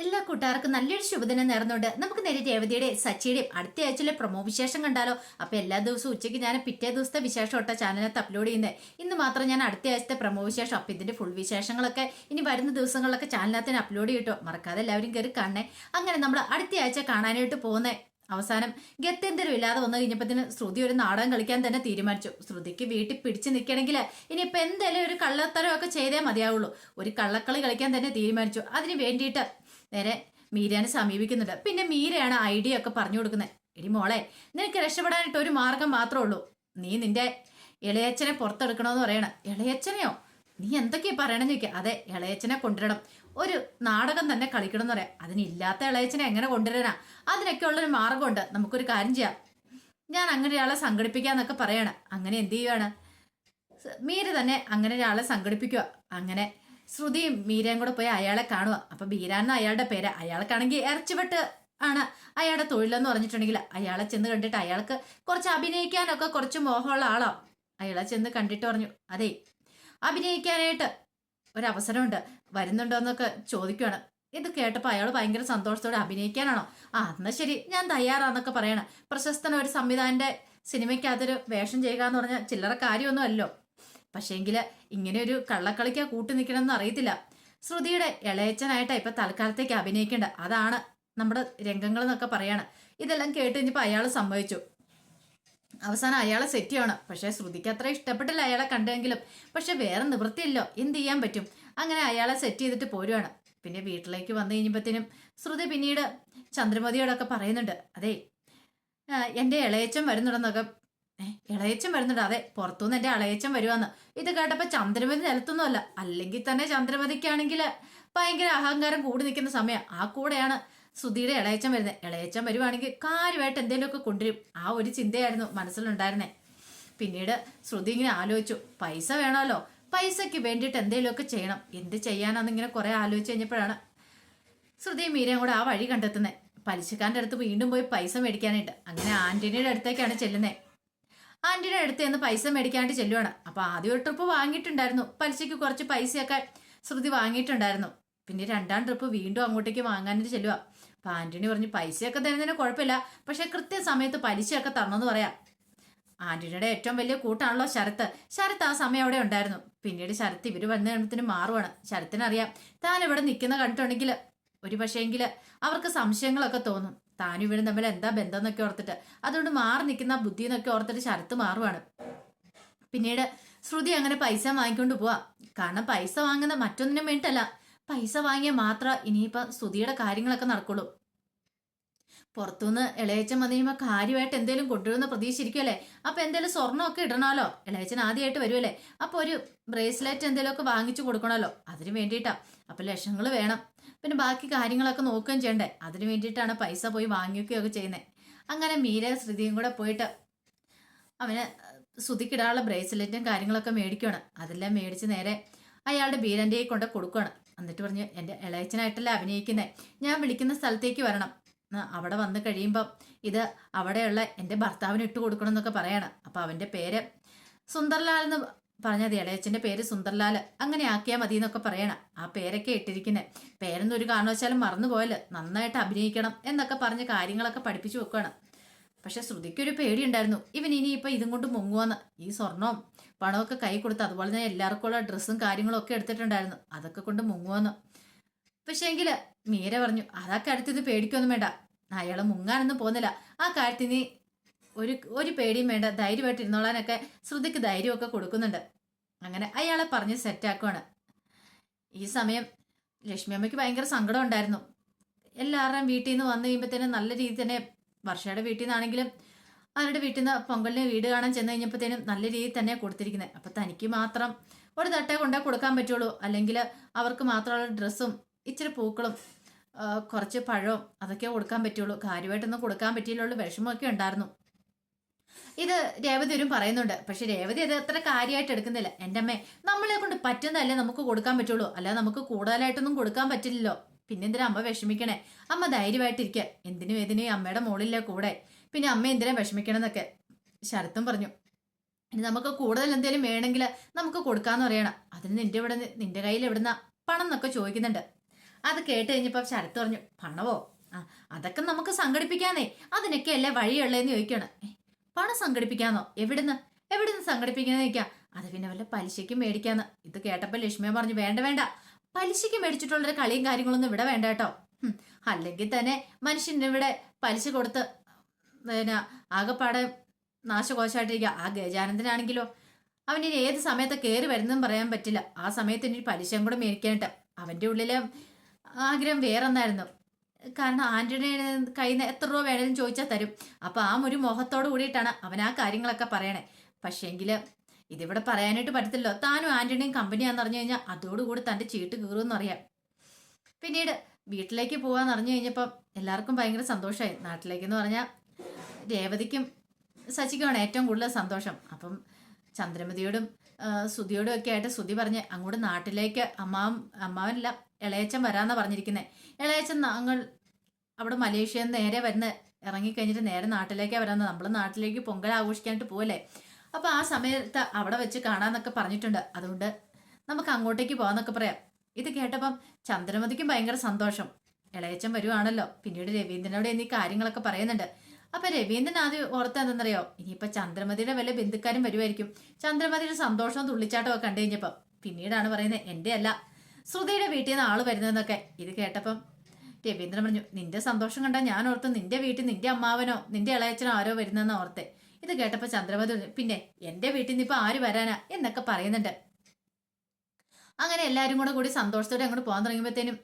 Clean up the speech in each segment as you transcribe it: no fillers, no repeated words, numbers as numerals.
എല്ലാ കൂട്ടുകാർക്കും നല്ലൊരു ശുഭദിനം നേർന്നുകൊണ്ട് നമുക്ക് നേരെ രേവതിയുടെ സച്ചിയുടെയും അടുത്ത ആഴ്ചയിലെ പ്രൊമോ വിശേഷം കണ്ടാലോ. അപ്പൊ എല്ലാ ദിവസവും ഉച്ചയ്ക്ക് ഞാൻ പിറ്റേ ദിവസത്തെ വിശേഷം ഒട്ട ചാനലിനകത്ത് അപ്ലോഡ് ചെയ്യുന്നത്. ഇന്ന് മാത്രം ഞാൻ അടുത്ത ആഴ്ചത്തെ പ്രൊമോ വിശേഷം, അപ്പൊ ഇതിന്റെ ഫുൾ വിശേഷങ്ങളൊക്കെ ഇനി വരുന്ന ദിവസങ്ങളിലൊക്കെ ചാനലിനകത്ത് തന്നെ അപ്ലോഡ് ചെയ്തിട്ടോ. മറക്കാതെ എല്ലാവരും കയറി കാണണേ. അങ്ങനെ നമ്മൾ അടുത്ത ആഴ്ച കാണാനായിട്ട് പോകുന്നേ. അവസാനം ഗത്യന്തരം ഇല്ലാതെ വന്നു കഴിഞ്ഞപ്പത്തിന് ശ്രുതി ഒരു നാടകം കളിക്കാൻ തന്നെ തീരുമാനിച്ചു. ശ്രുതിക്ക് വീട്ടിൽ പിടിച്ചു നിൽക്കണമെങ്കിൽ ഇനിയിപ്പോൾ എന്തായാലും ഒരു കള്ളത്തരമൊക്കെ ചെയ്തേ മതിയാവുള്ളൂ. ഒരു കള്ളക്കളി കളിക്കാൻ തന്നെ തീരുമാനിച്ചു. അതിന് വേണ്ടിയിട്ട് നേരെ മീരനെ സമീപിക്കുന്നുണ്ട്. പിന്നെ മീരയാണ് ഐഡിയ ഒക്കെ പറഞ്ഞു കൊടുക്കുന്നത്. എടി മോളെ, നിനക്ക് രക്ഷപ്പെടാനായിട്ട് ഒരു മാർഗം മാത്രമേ ഉള്ളൂ. നീ നിന്റെ ഇളയച്ചനെ പുറത്തെടുക്കണമെന്ന് പറയണം. ഇളയച്ചനെയോ? നീ എന്തൊക്കെയാ പറയണമെന്ന് ചോദിക്കുക. അതെ, ഇളയച്ചനെ കൊണ്ടുവരണം. ഒരു നാടകം തന്നെ കളിക്കണം എന്ന് പറയാം. അതിനില്ലാത്ത ഇളയച്ചനെ എങ്ങനെ കൊണ്ടുവരാനാ? അതിനൊക്കെ ഉള്ളൊരു മാർഗമുണ്ട്. നമുക്കൊരു കാര്യം ചെയ്യാം. ഞാൻ അങ്ങനെ ഒരാളെ സംഘടിപ്പിക്കാന്നൊക്കെ പറയാണ്. അങ്ങനെ എന്ത് ചെയ്യുവാണ്? മീര തന്നെ അങ്ങനെ ഒരാളെ സംഘടിപ്പിക്കുക. അങ്ങനെ ശ്രുതിയും മീരയും കൂടെ പോയി അയാളെ കാണുക. അപ്പൊ ബീരാൻ അയാളുടെ പേര്. അയാൾക്കാണെങ്കിൽ ഇറച്ചിവെട്ട് ആണ് അയാളുടെ തൊഴിലെന്ന് പറഞ്ഞിട്ടുണ്ടെങ്കിൽ അയാളെ ചെന്ന് കണ്ടിട്ട് അയാൾക്ക് കുറച്ച് അഭിനയിക്കാനൊക്കെ കുറച്ച് മോഹമുള്ള ആളാ. അയാളെ ചെന്ന് കണ്ടിട്ട് പറഞ്ഞു, അതെ, അഭിനയിക്കാനായിട്ട് ഒരവസരമുണ്ട്, വരുന്നുണ്ടോ എന്നൊക്കെ ചോദിക്കുകയാണ്. ഇത് കേട്ടപ്പോൾ അയാൾ ഭയങ്കര സന്തോഷത്തോടെ, അഭിനയിക്കാനാണോ? ആ, എന്നാ ശരി, ഞാൻ തയ്യാറാന്നൊക്കെ പറയണം. പ്രശസ്തന ഒരു സംവിധാനന്റെ സിനിമയ്ക്കകത്തൊരു വേഷം ചെയ്യുക എന്ന് പറഞ്ഞാൽ ചില്ലറ കാര്യമൊന്നും അല്ലോ. പക്ഷേങ്കില് ഇങ്ങനെ ഒരു കള്ളക്കളിക്കാ കൂട്ടു നിൽക്കണമെന്ന് അറിയത്തില്ല. ശ്രുതിയുടെ ഇളയച്ചനായിട്ടാ ഇപ്പൊ തൽക്കാലത്തേക്ക് അഭിനയിക്കേണ്ട. അതാണ് നമ്മുടെ രംഗങ്ങൾ എന്നൊക്കെ പറയാണ്. ഇതെല്ലാം കേട്ട് കഴിഞ്ഞപ്പോ അയാൾ സമ്മതിച്ചു. അവസാനം അയാളെ സെറ്റ് ചെയ്യണം. പക്ഷെ ശ്രുതിക്ക് അത്ര ഇഷ്ടപ്പെട്ടില്ല അയാളെ കണ്ടെങ്കിലും. പക്ഷെ വേറെ നിവൃത്തിയില്ലോ, എന്ത് ചെയ്യാൻ പറ്റും? അങ്ങനെ അയാളെ സെറ്റ് ചെയ്തിട്ട് പോരുവാണ്. പിന്നെ വീട്ടിലേക്ക് വന്നു കഴിഞ്ഞപ്പോഴത്തേനും ശ്രുതി പിന്നീട് ചന്ദ്രമതിയോടൊക്കെ പറയുന്നുണ്ട്, അതെ, എന്റെ ഇളയച്ചൻ വരുന്നുണ്ടെന്നൊക്കെ. ഇളയച്ചൻ വരുന്നുണ്ട്? അതെ, പുറത്തുനിന്ന് എന്റെ ഇളയച്ചൻ വരുവാന്ന്. ഇത് കേട്ടപ്പോ ചന്ദ്രമതി നിലത്തൊന്നുമല്ല. അല്ലെങ്കിൽ തന്നെ ചന്ദ്രമതിക്കാണെങ്കിൽ ഭയങ്കര അഹങ്കാരം കൂടി നിൽക്കുന്ന സമയം. ആ കൂടെയാണ് ശ്രുതിയുടെ ഇളയച്ചൻ വരുന്നത്. ഇളയച്ചൻ വരുവാണെങ്കിൽ കാര്യമായിട്ട് എന്തെങ്കിലുമൊക്കെ കൊണ്ടുവരും. ആ ഒരു ചിന്തയായിരുന്നു മനസ്സിലുണ്ടായിരുന്നേ. പിന്നീട് ശ്രുതി ഇങ്ങനെ ആലോചിച്ചു, പൈസ വേണമല്ലോ, പൈസയ്ക്ക് വേണ്ടിയിട്ട് എന്തെങ്കിലുമൊക്കെ ചെയ്യണം. എന്ത് ചെയ്യാനാന്നിങ്ങനെ കുറെ ആലോചിച്ച് കഴിഞ്ഞപ്പോഴാണ് ശ്രുതിയും മീരയും കൂടെ ആ വഴി കണ്ടെത്തുന്നത്. പലിശക്കാരൻ്റെ അടുത്ത് വീണ്ടും പോയി പൈസ മേടിക്കാനായിട്ട്. അങ്ങനെ ആന്റണിയുടെ അടുത്തേക്കാണ് ചെല്ലുന്നത്. ആന്റിയുടെ അടുത്ത് നിന്ന് പൈസ മേടിക്കാണ്ട് ചെല്ലുവാണ്. അപ്പൊ ആദ്യം ഒരു ട്രിപ്പ് വാങ്ങിയിട്ടുണ്ടായിരുന്നു, പലിശയ്ക്ക് കുറച്ച് പൈസയൊക്കെ ശ്രുതി വാങ്ങിയിട്ടുണ്ടായിരുന്നു. പിന്നെ രണ്ടാം ട്രിപ്പ് വീണ്ടും അങ്ങോട്ടേക്ക് വാങ്ങാനായിട്ട് ചെല്ലുക. അപ്പൊ ആന്റണി പറഞ്ഞു, പൈസയൊക്കെ തരുന്നതിന് കുഴപ്പമില്ല, പക്ഷെ കൃത്യസമയത്ത് പലിശയൊക്കെ തരണമെന്ന് പറയാം. ആന്റണിയുടെ ഏറ്റവും വലിയ കൂട്ടാണല്ലോ ശരത്ത്. ശരത്ത് ആ സമയം അവിടെ ഉണ്ടായിരുന്നു. പിന്നീട് ശരത്ത് ഇവര് വന്ന കഴിയുമ്പത്തിന് മാറുവാണ്. ശരത്തിനറിയാം താൻ ഇവിടെ നിൽക്കുന്ന കണ്ടിട്ടുണ്ടെങ്കിൽ ഒരു പക്ഷേങ്കിൽ അവർക്ക് സംശയങ്ങളൊക്കെ തോന്നും. താനും ഇവരും തമ്മിൽ എന്താ ബന്ധം എന്നൊക്കെ ഓർത്തിട്ട്. അതുകൊണ്ട് മാറി നിൽക്കുന്ന ബുദ്ധി എന്നൊക്കെ ഓർത്തിട്ട് ശരത്ത് മാറുവാണ്. പിന്നീട് ശ്രുതി അങ്ങനെ പൈസ വാങ്ങിക്കൊണ്ട് പോവാ. കാരണം പൈസ വാങ്ങുന്ന മറ്റൊന്നിനും വേണ്ടിട്ടല്ല, പൈസ വാങ്ങിയാൽ മാത്രം ഇനിയിപ്പോ ശ്രുതിയുടെ കാര്യങ്ങളൊക്കെ നടക്കുള്ളൂ. പുറത്തുനിന്ന് ഇളയച്ചൻ വന്നു കഴിയുമ്പോൾ കാര്യമായിട്ട് എന്തെങ്കിലും കൊണ്ടുവരുന്ന പ്രതീക്ഷ ഇരിക്കുമല്ലേ. അപ്പൊ എന്തെങ്കിലും സ്വർണ്ണമൊക്കെ ഇടണമല്ലോ. ഇളയച്ചൻ ആദ്യമായിട്ട് വരുമല്ലേ. അപ്പൊ ഒരു ബ്രേസ്ലെറ്റ് എന്തെങ്കിലുമൊക്കെ വാങ്ങിച്ചു കൊടുക്കണമല്ലോ. അതിന് വേണ്ടിയിട്ടാ. അപ്പൊ ലക്ഷങ്ങൾ വേണം. പിന്നെ ബാക്കി കാര്യങ്ങളൊക്കെ നോക്കുകയും ചെയ്യണ്ടേ. അതിന് വേണ്ടിയിട്ടാണ് പൈസ പോയി വാങ്ങിക്കുകയൊക്കെ ചെയ്യുന്നത്. അങ്ങനെ മീര ശ്രുതിയും കൂടെ പോയിട്ട് അവന് ശ്രുതിക്കിടാനുള്ള ബ്രേസ്ലെറ്റും കാര്യങ്ങളൊക്കെ മേടിക്കുകയാണ്. അതെല്ലാം മേടിച്ച് നേരെ അയാളുടെ ബീരൻ്റെ കൊണ്ട് കൊടുക്കുകയാണ്. എന്നിട്ട് പറഞ്ഞു, എൻ്റെ ഇളയച്ചനായിട്ടല്ല അഭിനയിക്കുന്നത്, ഞാൻ വിളിക്കുന്ന സ്ഥലത്തേക്ക് വരണം. അവിടെ വന്ന് കഴിയുമ്പം ഇത് അവിടെയുള്ള എൻ്റെ ഭർത്താവിന് ഇട്ട് കൊടുക്കണം എന്നൊക്കെ പറയാണ്. അപ്പൊ അവന്റെ പേര് സുന്ദർലാൽ എന്ന് പറഞ്ഞത്, ഇളയച്ചന്റെ പേര് സുന്ദർലാൽ, അങ്ങനെ ആക്കിയാൽ മതി എന്നൊക്കെ പറയണം. ആ പേരൊക്കെ ഇട്ടിരിക്കുന്നത്. പേരൊന്നും ഒരു കാരണവശാലും മറന്നുപോയല്ലോ, നന്നായിട്ട് അഭിനയിക്കണം എന്നൊക്കെ പറഞ്ഞ് കാര്യങ്ങളൊക്കെ പഠിപ്പിച്ചു വെക്കുകയാണ്. പക്ഷെ ശ്രുതിക്കൊരു പേടിയുണ്ടായിരുന്നു, ഇവൻ ഇനിയിപ്പോൾ ഇതും കൊണ്ട് മുങ്ങുവന്ന്. ഈ സ്വർണവും പണമൊക്കെ കൈ കൊടുത്ത് അതുപോലെ തന്നെ എല്ലാവർക്കും ഉള്ള ഡ്രസ്സും കാര്യങ്ങളും ഒക്കെ എടുത്തിട്ടുണ്ടായിരുന്നു, അതൊക്കെ കൊണ്ട് മുങ്ങുവന്ന്. പക്ഷേങ്കില് മീര പറഞ്ഞു, അതാ കാര്യത്തിൽ പേടിക്കൊന്നും വേണ്ട, അയാൾ മുങ്ങാനൊന്നും പോകുന്നില്ല. ആ കാര്യത്തിൽ നീ ഒരു പേടിയും വേണ്ട, ധൈര്യമായിട്ട് ഇരുന്നോളാനൊക്കെ ശ്രുതിക്ക് ധൈര്യമൊക്കെ കൊടുക്കുന്നുണ്ട്. അങ്ങനെ അയാളെ പറഞ്ഞ് സെറ്റാക്കുവാണ്. ഈ സമയം ലക്ഷ്മി അമ്മയ്ക്ക് ഭയങ്കര സങ്കടം ഉണ്ടായിരുന്നു. എല്ലാവരുടെയും വീട്ടിൽ നിന്ന് വന്നു കഴിയുമ്പോഴത്തേനും നല്ല രീതിയിൽ തന്നെ, വർഷയുടെ വീട്ടിൽ നിന്നാണെങ്കിലും അവരുടെ വീട്ടിൽ നിന്ന് പൊങ്കലിന് വീട് കാണാൻ ചെന്ന് കഴിഞ്ഞപ്പോഴത്തേനും നല്ല രീതിയിൽ തന്നെയാണ് കൊടുത്തിരിക്കുന്നത്. അപ്പൊ തനിക്ക് മാത്രം ഒരു തട്ടേ കൊണ്ടേ കൊടുക്കാൻ പറ്റുള്ളൂ, അല്ലെങ്കിൽ അവർക്ക് മാത്രമുള്ള ഡ്രസ്സും ഇച്ചിരി പൂക്കളും കുറച്ച് പഴവും അതൊക്കെ കൊടുക്കാൻ പറ്റുള്ളൂ. കാര്യമായിട്ടൊന്നും കൊടുക്കാൻ പറ്റിയില്ലുള്ള വിഷമമൊക്കെ ഉണ്ടായിരുന്നു. ഇത് രേവതിയും പറയുന്നുണ്ട്. പക്ഷെ രേവതി അത് അത്ര കാര്യമായിട്ട് എടുക്കുന്നില്ല. എൻ്റെ അമ്മേ, നമ്മളെ കൊണ്ട് പറ്റുന്നതല്ലേ നമുക്ക് കൊടുക്കാൻ പറ്റുള്ളൂ, അല്ലാതെ നമുക്ക് കൂടുതലായിട്ടൊന്നും കൊടുക്കാൻ പറ്റില്ലല്ലോ. പിന്നെന്തിനാ അമ്മ വിഷമിക്കണേ? അമ്മ ധൈര്യമായിട്ടിരിക്കുക, എന്തിനും ഏതിനും അമ്മയുടെ മോളില്ലേ കൂടെ, പിന്നെ അമ്മ എന്തിനാ വിഷമിക്കണം എന്നൊക്കെ ശരത്തും പറഞ്ഞു. ഇനി നമുക്ക് കൂടുതൽ എന്തെങ്കിലും വേണമെങ്കിൽ നമുക്ക് കൊടുക്കാന്ന് പറയണം. അതിന് നിന്റെ കയ്യിൽ എവിടുന്ന പണം എന്നൊക്കെ ചോദിക്കുന്നുണ്ട്. അത് കേട്ട് കഴിഞ്ഞപ്പോ ശരത്ത് പറഞ്ഞു, പണവോ? ആ, അതൊക്കെ നമുക്ക് സംഘടിപ്പിക്കാന്നേ, അതിനൊക്കെ അല്ലേ വഴിയുള്ളതെന്ന് ചോദിക്കണം. പണം സംഘടിപ്പിക്കാന്നോ? എവിടുന്ന് എവിടുന്ന് സംഘടിപ്പിക്കാന്ന് ചോദിക്കാം. അത് പിന്നെ വല്ല പലിശയ്ക്ക് മേടിക്കാന്ന്. ഇത് കേട്ടപ്പോ ലക്ഷ്മിയെ പറഞ്ഞു, വേണ്ട വേണ്ട, പലിശയ്ക്ക് മേടിച്ചിട്ടുള്ളൊരു കളിയും കാര്യങ്ങളൊന്നും ഇവിടെ വേണ്ട കേട്ടോ. അല്ലെങ്കിൽ തന്നെ മനുഷ്യൻ്റെ ഇവിടെ പലിശ കൊടുത്ത് പിന്നെ ആകെപ്പാടെ നാശകോശമായിട്ടിരിക്കുക. ആ ഗജാനന്ദനാണെങ്കിലോ, അവനിനി ഏത് സമയത്ത് കയറി വരുന്നതെന്ന് പറയാൻ പറ്റില്ല. ആ സമയത്ത് ഇനി പലിശയും കൂടെ മേടിക്കാനിട്ട് അവൻ്റെ ഉള്ളിലെ ആഗ്രഹം വേറൊന്നായിരുന്നു. കാരണം ആന്റണിയുടെ കയ്യിൽ നിന്ന് എത്ര രൂപ വേണേലും ചോദിച്ചാൽ തരും. അപ്പൊ ആ ഒരു മോഹത്തോട് കൂടിയിട്ടാണ് അവൻ ആ കാര്യങ്ങളൊക്കെ പറയണേ. പക്ഷേങ്കില് ഇതിവിടെ പറയാനായിട്ട് പറ്റത്തില്ലോ. താനും ആന്റണിയും കമ്പനിയാന്ന് പറഞ്ഞു കഴിഞ്ഞാൽ അതോടുകൂടി തൻ്റെ ചീട്ട് കീറുമെന്ന് അറിയാം. പിന്നീട് വീട്ടിലേക്ക് പോവാന്ന് അറിഞ്ഞു കഴിഞ്ഞപ്പം എല്ലാവർക്കും ഭയങ്കര സന്തോഷമായി. നാട്ടിലേക്കെന്ന് പറഞ്ഞാൽ രേവതിക്കും ശശിക്കുമാണ് ഏറ്റവും കൂടുതൽ സന്തോഷം. അപ്പം ചന്ദ്രമതിയോടും സുധിയോടും ഒക്കെ ആയിട്ട് സുധി പറഞ്ഞ് അങ്ങോട്ട് നാട്ടിലേക്ക് അമ്മാവനല്ല ഇളയച്ചൻ വരാന്നാ പറഞ്ഞിരിക്കുന്നത്. ഇളയച്ചൻ അങ്ങ് അവിടെ മലേഷ്യയിൽ നിന്ന് നേരെ ഇറങ്ങിക്കഴിഞ്ഞിട്ട് നേരെ നാട്ടിലേക്കാണ് വരാന്ന്. നമ്മൾ നാട്ടിലേക്ക് പൊങ്കൽ ആഘോഷിക്കാനായിട്ട് പോവല്ലേ. അപ്പോൾ ആ സമയത്ത് അവിടെ വെച്ച് കാണാന്നൊക്കെ പറഞ്ഞിട്ടുണ്ട്. അതുകൊണ്ട് നമുക്ക് അങ്ങോട്ടേക്ക് പോകാന്നൊക്കെ പറയാം. ഇത് കേട്ടപ്പം ചന്ദ്രമതിക്കും ഭയങ്കര സന്തോഷം. ഇളയച്ചൻ വരുവാണല്ലോ. പിന്നീട് രവീന്ദ്രനോട് എന്നീ കാര്യങ്ങളൊക്കെ പറയുന്നുണ്ട്. അപ്പൊ രവീന്ദ്രൻ ആദ്യം ഓർത്ത എന്തെന്നറിയോ, ഇനിയിപ്പൊ ചന്ദ്രമതിയുടെ വല്ല ബന്ധുക്കാരും വരുമായിരിക്കും. ചന്ദ്രമതിയുടെ സന്തോഷവും തുള്ളിച്ചാട്ടവും ഒക്കെ കണ്ടു കഴിഞ്ഞപ്പം പിന്നീടാണ് പറയുന്നത്, എൻ്റെ അല്ല ശ്രുതിയുടെ വീട്ടിൽ നിന്ന് ആള് വരുന്നതെന്നൊക്കെ. ഇത് കേട്ടപ്പം രവീന്ദ്രൻ പറഞ്ഞു, നിന്റെ സന്തോഷം കണ്ടാൽ ഞാൻ ഓർത്ത് നിന്റെ വീട്ടിൽ നിന്റെ അമ്മാവനോ നിന്റെ ഇളയച്ചനോ ആരോ വരുന്നെന്ന് ഓർത്തെ. ഇത് കേട്ടപ്പോ ചന്ദ്രമതി പിന്നെ എന്റെ വീട്ടിൽ നിന്ന് ഇപ്പൊ ആര് വരാനാ എന്നൊക്കെ പറയുന്നുണ്ട്. അങ്ങനെ എല്ലാവരും കൂടി സന്തോഷത്തോടെ അങ്ങോട്ട് പോകാൻ തുടങ്ങിയപ്പോഴത്തേനും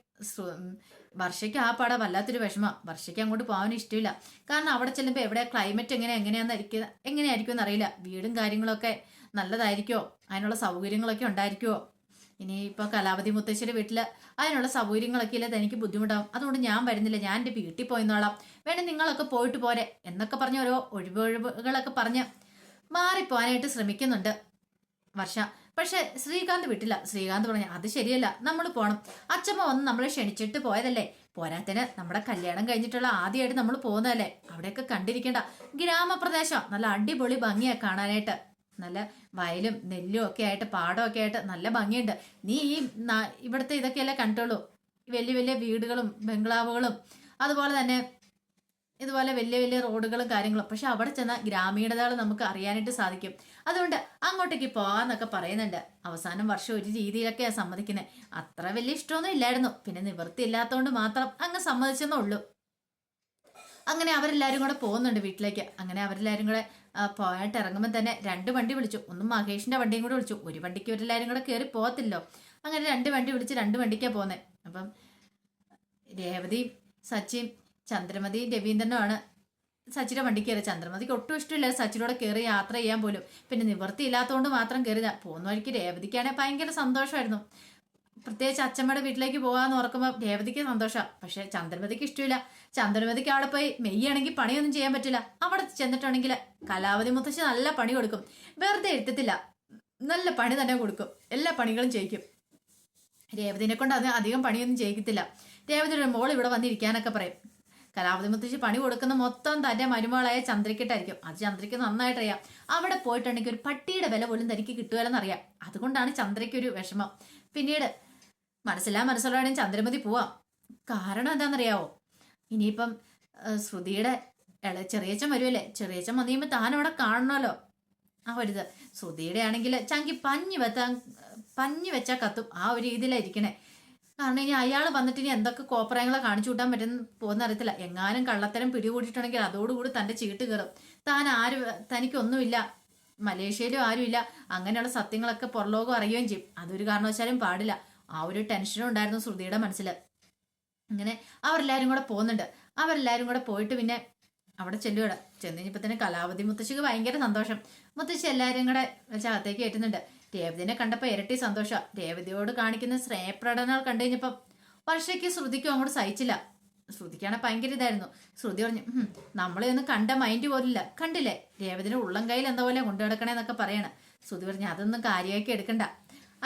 വർഷയ്ക്ക് ആ പാട വല്ലാത്തൊരു വിഷമം. വർഷയ്ക്ക് അങ്ങോട്ട് പോകാൻ ഇഷ്ടമില്ല. കാരണം അവിടെ ചെല്ലുമ്പോൾ എവിടെ ക്ലൈമറ്റ് എങ്ങനെയായിരിക്കും എന്നറിയില്ല. വീടും കാര്യങ്ങളൊക്കെ നല്ലതായിരിക്കുമോ, അതിനുള്ള സൗകര്യങ്ങളൊക്കെ ഉണ്ടായിരിക്കുമോ. ഇനിയിപ്പോൾ കലാവതി മുത്തശ്ശിയുടെ വീട്ടിൽ അതിനുള്ള സൗകര്യങ്ങളൊക്കെ ഇല്ല, എനിക്ക് ബുദ്ധിമുട്ടാവും. അതുകൊണ്ട് ഞാൻ വരുന്നില്ല, ഞാൻ എൻ്റെ വീട്ടിൽ പോയിന്നോളാം, വേണേ നിങ്ങളൊക്കെ പോയിട്ട് പോരെ എന്നൊക്കെ പറഞ്ഞ് ഓരോ ഒഴിവുകളൊക്കെ പറഞ്ഞ് മാറിപ്പോകാനായിട്ട് ശ്രമിക്കുന്നുണ്ട് വർഷ. പക്ഷെ ശ്രീകാന്ത് വിട്ടില്ല. ശ്രീകാന്ത് പറഞ്ഞു, അത് ശരിയല്ല, നമ്മൾ പോണം. അച്ഛമ്മ വന്ന് നമ്മളെ ക്ഷണിച്ചിട്ട് പോയതല്ലേ, പോരാത്തിന് നമ്മുടെ കല്യാണം കഴിഞ്ഞിട്ടുള്ള ആദ്യമായിട്ട് നമ്മൾ പോകുന്നതല്ലേ. അവിടെയൊക്കെ കണ്ടിരിക്കേണ്ട ഗ്രാമപ്രദേശം, നല്ല അടിപൊളി ഭംഗിയാ കാണാനായിട്ട്. നല്ല വയലും നെല്ലും ഒക്കെ ആയിട്ട് പാടമൊക്കെ ആയിട്ട് നല്ല ഭംഗിയുണ്ട്. നീ ഈ ഇവിടുത്തെ ഇതൊക്കെയല്ലേ കണ്ടുള്ളൂ, വലിയ വലിയ വീടുകളും ബംഗ്ലാവുകളും അതുപോലെ തന്നെ ഇതുപോലെ വലിയ വലിയ റോഡുകളും കാര്യങ്ങളും. പക്ഷെ അവിടെ ചെന്ന ഗ്രാമീണതകൾ നമുക്ക് അറിയാനായിട്ട് സാധിക്കും. അതുകൊണ്ട് അങ്ങോട്ടേക്ക് പോകാന്നൊക്കെ പറയുന്നുണ്ട്. അവസാനം വർഷം ഒരു രീതിയിലൊക്കെയാണ് സമ്മതിക്കുന്നത്. അത്ര വലിയ ഇഷ്ടമൊന്നും ഇല്ലായിരുന്നു, പിന്നെ നിവൃത്തി ഇല്ലാത്തതുകൊണ്ട് മാത്രം അങ്ങ് സമ്മതിച്ചെന്നേ ഉള്ളൂ. അങ്ങനെ അവരെല്ലാവരും കൂടെ പോകുന്നുണ്ട് വീട്ടിലേക്ക്. അങ്ങനെ അവരെല്ലാവരും കൂടെ പോയിട്ട് ഇറങ്ങുമ്പോൾ തന്നെ 2 വണ്ടി വിളിച്ചു. ഒന്നും മഹേഷിന്റെ വണ്ടിയും കൂടെ വിളിച്ചു. ഒരു വണ്ടിക്ക് ഇവരെല്ലാവരും കൂടെ കയറി പോകത്തില്ലോ. അങ്ങനെ 2 വണ്ടി വിളിച്ച് 2 വണ്ടിക്കാണ് പോകുന്നത്. അപ്പം രേവതിയും സച്ചിയും ചന്ദ്രമതിയും രവീന്ദ്രനുമാണ് സച്ചിയുടെ വണ്ടി കയറി. ചന്ദ്രമതിക്ക് ഒട്ടും ഇഷ്ടമില്ല സച്ചിനോടെ കയറി യാത്ര ചെയ്യാൻ പോലും. പിന്നെ നിവൃത്തി ഇല്ലാത്തതുകൊണ്ട് മാത്രം കയറിയതാ. പോകുന്ന വഴിക്ക് രേവതിക്കാണെങ്കിൽ ഭയങ്കര സന്തോഷമായിരുന്നു. പ്രത്യേകിച്ച് അച്ഛമ്മയുടെ വീട്ടിലേക്ക് പോകാന്ന് ഓർക്കുമ്പോൾ രേവതിക്ക് സന്തോഷമാണ്. പക്ഷെ ചന്ദ്രമതിക്ക് ഇഷ്ടമില്ല. ചന്ദ്രമതിക്ക് അവിടെ പോയി മെയ്യാണെങ്കിൽ പണിയൊന്നും ചെയ്യാൻ പറ്റില്ല. അവിടെ ചെന്നിട്ടുണ്ടെങ്കിൽ കലാവതി മുത്തശ്ശി നല്ല പണി കൊടുക്കും. വെറുതെ ഇരുത്തത്തില്ല, നല്ല പണി തന്നെ കൊടുക്കും. എല്ലാ പണികളും ചെയ്യിക്കും. രേവതിനെ കൊണ്ട് അത് അധികം പണിയൊന്നും ചെയ്യിക്കത്തില്ല. രേവതിയുടെ മോൾ ഇവിടെ വന്നിരിക്കാനൊക്കെ പറയും. കലാവതി മുത്തശ്ശി പണി കൊടുക്കുന്ന മൊത്തം തന്റെ മരുമകളായ ചന്ദ്രയ്ക്കിട്ടായിരിക്കും. അത് ചന്ദ്രയ്ക്ക് നന്നായിട്ട് അറിയാം. അവിടെ പോയിട്ടുണ്ടെങ്കിൽ ഒരു പട്ടിയുടെ വില പോലും തനിക്ക് കിട്ടുകയെന്നറിയാം. അതുകൊണ്ടാണ് ചന്ദ്രയ്ക്കൊരു വിഷമം. പിന്നീട് മനസ്സിലാണെങ്കിലും ചന്ദ്രമതി പോവാം. കാരണം എന്താണെന്നറിയാവോ, ഇനിയിപ്പം ശ്രുതിയുടെ ചെറിയച്ചൻ വരുമല്ലേ, ചെറിയച്ചൻ വന്നു കഴിയുമ്പോൾ താൻ അവിടെ കാണണമല്ലോ. ആ ഒരിത് ശ്രുതിയുടെ ആണെങ്കിൽ ചങ്കി പഞ്ഞി വെച്ചാൽ കത്തും. ആ ഒരു രീതിയിലായിരിക്കണേ. കാരണം ഇനി അയാൾ വന്നിട്ട് ഇനി എന്തൊക്കെ കോപ്രായങ്ങളെ കാണിച്ചു കൂട്ടാൻ പറ്റുന്ന പോകുന്ന അറിയത്തില്ല. എങ്ങാനും കള്ളത്തരം പിടികൂടിയിട്ടുണ്ടെങ്കിൽ അതോടുകൂടി തൻ്റെ ചീട്ട് കയറും. തനിക്കൊന്നുമില്ല, മലേഷ്യയിലും ആരുമില്ല, അങ്ങനെയുള്ള സത്യങ്ങളൊക്കെ പുറലോകം അറിയുകയും ചെയ്യും. അതൊരു കാരണവശാലും പാടില്ല. ആ ഒരു ടെൻഷനും ഉണ്ടായിരുന്നു ശ്രുതിയുടെ മനസ്സിൽ. അങ്ങനെ അവരെല്ലാവരും കൂടെ പോകുന്നുണ്ട്. അവരെല്ലാവരും കൂടെ പോയിട്ട് പിന്നെ അവിടെ ചെല്ലുകയാണ്. ചെന്ന് കഴിഞ്ഞപ്പോൾ തന്നെ കലാവതി മുത്തശ്ശിക്ക് ഭയങ്കര സന്തോഷം. മുത്തശ്ശി എല്ലാവരും കൂടെ അകത്തേക്ക് കയറ്റുന്നുണ്ട്. രേവതിനെ കണ്ടപ്പോൾ ഇരട്ടി സന്തോഷം. രേവതിയോട് കാണിക്കുന്ന സ്നേഹപ്രകടനങ്ങൾ കണ്ടു കഴിഞ്ഞപ്പം വർഷയ്ക്ക് ശ്രുതിക്കും അങ്ങോട്ട് സഹിച്ചില്ല. ശ്രുതിക്കാണ് ഭയങ്കര ഇതായിരുന്നു. ശ്രുതി പറഞ്ഞു, നമ്മളെ ഒന്നും കണ്ട മൈൻഡ് പോലില്ല, കണ്ടില്ലേ രേവതിന്റെ ഉള്ളം കയ്യിൽ എന്താ പോലെ കൊണ്ടു കിടക്കണേന്നൊക്കെ പറയണം. ശ്രുതി പറഞ്ഞു, അതൊന്നും കാര്യമാക്കി എടുക്കണ്ട,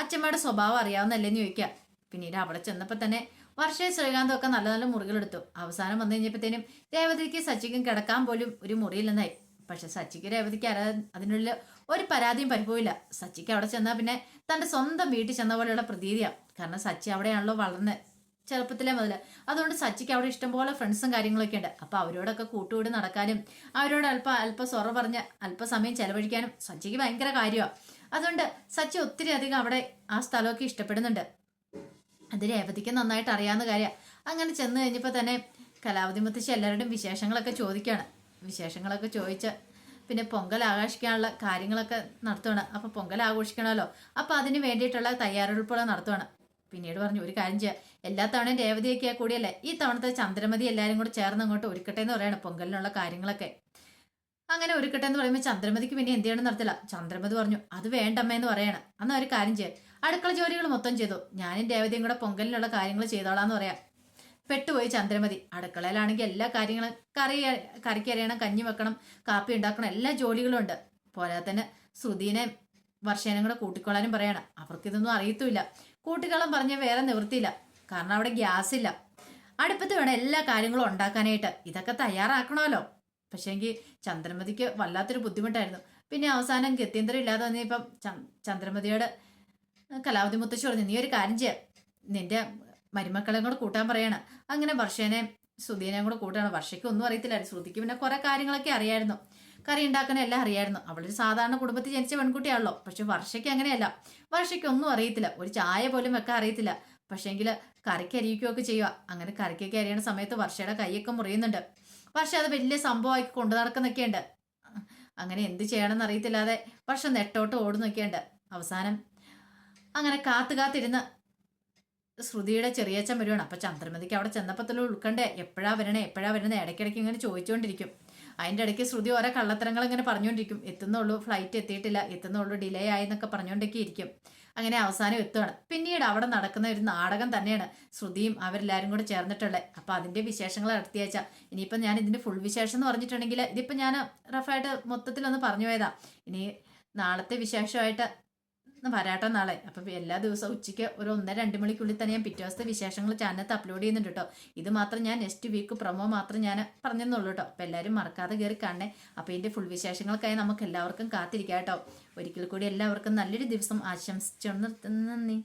അച്ഛമ്മയുടെ സ്വഭാവം അറിയാവുന്നല്ലേന്ന് ചോദിക്കുക. പിന്നീട് അവിടെ ചെന്നപ്പോൾ തന്നെ വർഷയും ശ്രീകാന്തും ഒക്കെ നല്ല നല്ല മുറികളെടുത്തു. അവസാനം വന്നു കഴിഞ്ഞപ്പോഴത്തേനും രേവതിക്ക് സച്ചിക്കും കിടക്കാൻ പോലും ഒരു മുറിയിൽ നിന്നായി. പക്ഷെ സച്ചിക്ക് രേവതിക്ക് അതിനുള്ളിൽ ഒരു പരാതിയും പരിഭവമില്ല. സച്ചിക്ക് അവിടെ ചെന്നാൽ പിന്നെ തൻ്റെ സ്വന്തം വീട്ടിൽ ചെന്ന പോലെയുള്ള പ്രതീതിയാണ്. കാരണം സച്ചി അവിടെയാണല്ലോ വളർന്നത്. ചെറുപ്പത്തിലെ മുതൽ. അതുകൊണ്ട് സച്ചിക്ക് അവിടെ ഇഷ്ടംപോലെ ഫ്രണ്ട്സും കാര്യങ്ങളൊക്കെ ഉണ്ട്. അപ്പൊ അവരോടൊക്കെ കൂട്ടുകൂടി നടക്കാനും അവരോട് അല്പ സൊറ പറഞ്ഞ് അല്പസമയം ചെലവഴിക്കാനും സച്ചിക്ക് ഭയങ്കര കാര്യമാണ്. അതുകൊണ്ട് സച്ചി ഒത്തിരി അധികം അവിടെ ആ സ്ഥലമൊക്കെ ഇഷ്ടപ്പെടുന്നുണ്ട്. അത് രേവതിക്ക് നന്നായിട്ട് അറിയാവുന്ന കാര്യമാണ്. അങ്ങനെ ചെന്ന് കഴിഞ്ഞപ്പോൾ തന്നെ കലാവതി മുത്തശ്ശി എല്ലാവരുടെയും വിശേഷങ്ങളൊക്കെ ചോദിക്കുകയാണ്. വിശേഷങ്ങളൊക്കെ ചോദിച്ച് പിന്നെ പൊങ്കൽ ആഘോഷിക്കാനുള്ള കാര്യങ്ങളൊക്കെ നടത്തുവാണ്. അപ്പോൾ പൊങ്കൽ ആഘോഷിക്കണമല്ലോ, അപ്പോൾ അതിന് വേണ്ടിയിട്ടുള്ള തയ്യാറെടുപ്പുകൾ നടത്തുവാണ്. പിന്നീട് പറഞ്ഞു, ഒരു കാര്യം ചെയ്യാം, എല്ലാ തവണയും രേവതിയൊക്കെ കൂടിയല്ലേ, ഈ തവണത്തെ ചന്ദ്രമതി എല്ലാവരും കൂടെ ചേർന്ന് അങ്ങോട്ട് ഒരുക്കട്ടെ എന്ന് പറയണം പൊങ്കലിനുള്ള കാര്യങ്ങളൊക്കെ. അങ്ങനെ ഒരുക്കട്ടെ എന്ന് പറയുമ്പോൾ ചന്ദ്രമതിക്ക് പിന്നെ എന്ത് ചെയ്യണം നടത്തില്ല. ചന്ദ്രമതി പറഞ്ഞു, അത് വേണ്ടമ്മേന്ന് പറയണം. എന്നാൽ ഒരു കാര്യം ചെയ്യാം, അടുക്കള ജോലികൾ മൊത്തം ചെയ്തു, ഞാനും രേവതിയും കൂടെ പൊങ്കലിനുള്ള കാര്യങ്ങൾ ചെയ്തോളാന്ന് പറയാം. പെട്ടുപോയി ചന്ദ്രമതി. അടുക്കളയിലാണെങ്കിൽ എല്ലാ കാര്യങ്ങളും കറിക്കറിയണം, കഞ്ഞി വെക്കണം, കാപ്പി ഉണ്ടാക്കണം, എല്ലാ ജോലികളും ഉണ്ട്. പോരാതെ തന്നെ ശ്രുതിനെ വർഷേനും കൂടെ കൂട്ടിക്കൊള്ളാനും പറയണം. അവർക്കിതൊന്നും അറിയത്തുമില്ല. കൂട്ടിക്കോളം പറഞ്ഞ വേറെ നിവൃത്തിയില്ല, കാരണം അവിടെ ഗ്യാസ് ഇല്ല. അടുപ്പത്ത് വേണം എല്ലാ കാര്യങ്ങളും ഉണ്ടാക്കാനായിട്ട്. ഇതൊക്കെ തയ്യാറാക്കണമല്ലോ. പക്ഷേങ്കിൽ ചന്ദ്രമതിക്ക് വല്ലാത്തൊരു ബുദ്ധിമുട്ടായിരുന്നു. പിന്നെ അവസാനം ഗത്യന്തരം ഇല്ലാതെ വന്നപ്പം ചന്ദ്രമതിയോട് കലാവതി മുത്തശ്ശി പറഞ്ഞു, നീ ഒരു കാര്യം ചെയ്യാം, നിന്റെ മരുമക്കളെയും കൂടെ കൂട്ടാൻ പറയണം. അങ്ങനെ വർഷേനെ ശ്രുതിനെയും കൂടെ കൂട്ടാണ്. വർഷയ്ക്ക് ഒന്നും അറിയത്തില്ലായിരുന്നു. ശ്രുതിക്ക് പിന്നെ കുറെ കാര്യങ്ങളൊക്കെ അറിയായിരുന്നു, കറി ഉണ്ടാക്കാനും എല്ലാം അറിയായിരുന്നു. അവളൊരു സാധാരണ കുടുംബത്തിൽ ജനിച്ച പെൺകുട്ടിയാണല്ലോ. പക്ഷെ വർഷയ്ക്ക് അങ്ങനെയല്ല. വർഷയ്ക്ക് ഒന്നും അറിയത്തില്ല, ഒരു ചായ പോലും വെക്കാൻ അറിയത്തില്ല. പക്ഷേങ്കിൽ കറിക്ക് അരിയിക്കുകയൊക്കെ ചെയ്യുക. അങ്ങനെ കറിക്കൊക്കെ അരിയണ സമയത്ത് വർഷയുടെ കൈയൊക്കെ മുറിയുന്നുണ്ട്. വർഷ അത് വലിയ സംഭവമാക്കി കൊണ്ടു നടക്കുന്നൊക്കെയുണ്ട്. അങ്ങനെ എന്ത് ചെയ്യണമെന്ന് അറിയത്തില്ലാതെ വർഷ നെട്ടോട്ട് ഓടുന്നൊക്കെയുണ്ട്. അവസാനം അങ്ങനെ കാത്തിരുന്ന് ശ്രുതിയുടെ ചെറിയച്ഛൻ വരുവാണ്. അപ്പൊ ചന്ദ്രമതിക്ക് അവിടെ ചെന്നപ്പത്തല്ലോ ഉൾക്കണ്ടേ, എപ്പോഴാ വരണേ ഇടയ്ക്കിടയ്ക്ക് ഇങ്ങനെ ചോദിച്ചുകൊണ്ടിരിക്കും. അതിൻ്റെ ഇടയ്ക്ക് ശ്രുതി ഓരോ കള്ളത്തരങ്ങൾ ഇങ്ങനെ പറഞ്ഞുകൊണ്ടിരിക്കും. എത്തുന്നുള്ളൂ, ഫ്ലൈറ്റ് എത്തിയിട്ടില്ല, എത്തുന്നുള്ളൂ, ഡിലേ ആയി എന്നൊക്കെ പറഞ്ഞുകൊണ്ടൊക്കെ ഇരിക്കും. അങ്ങനെ അവസാനം എത്തുകയാണ്. പിന്നീട് അവിടെ നടക്കുന്ന ഒരു നാടകം തന്നെയാണ് ശ്രുതിയും അവരെല്ലാവരും കൂടെ ചേർന്നിട്ടുള്ളത്. അപ്പൊ അതിന്റെ വിശേഷങ്ങൾ അടുത്തയാഴ്ച. ഇനിയിപ്പം ഞാൻ ഇതിന്റെ ഫുൾ വിശേഷം എന്ന് പറഞ്ഞിട്ടുണ്ടെങ്കിൽ ഇതിപ്പോ ഞാൻ റഫായിട്ട് മൊത്തത്തിലൊന്ന് പറഞ്ഞു പോയതാ. ഇനി നാളത്തെ വിശേഷമായിട്ട് വരാട്ടോ നാളെ. അപ്പം എല്ലാ ദിവസവും ഉച്ചയ്ക്ക് ഒരു 1-2 മണിക്കുള്ളിൽ തന്നെ ഞാൻ പിറ്റേ ദിവസത്തെ വിശേഷങ്ങൾ ചാനലത്ത് അപ്ലോഡ് ചെയ്യുന്നുണ്ട് കേട്ടോ. ഇത് മാത്രം ഞാൻ നെക്സ്റ്റ് വീക്ക് പ്രൊമോ മാത്രം ഞാൻ പറഞ്ഞെന്നുള്ളൂ കേട്ടോ. അപ്പം എല്ലാവരും മറക്കാതെ കയറി കാണണേ. അപ്പോൾ ഇതിൻ്റെ ഫുൾ വിശേഷങ്ങൾക്കായി നമുക്ക് എല്ലാവർക്കും കാത്തിരിക്കാം കേട്ടോ. ഒരിക്കൽ കൂടി എല്ലാവർക്കും നല്ലൊരു ദിവസം ആശംസിച്ചു നിർത്തുന്നു. നന്ദി.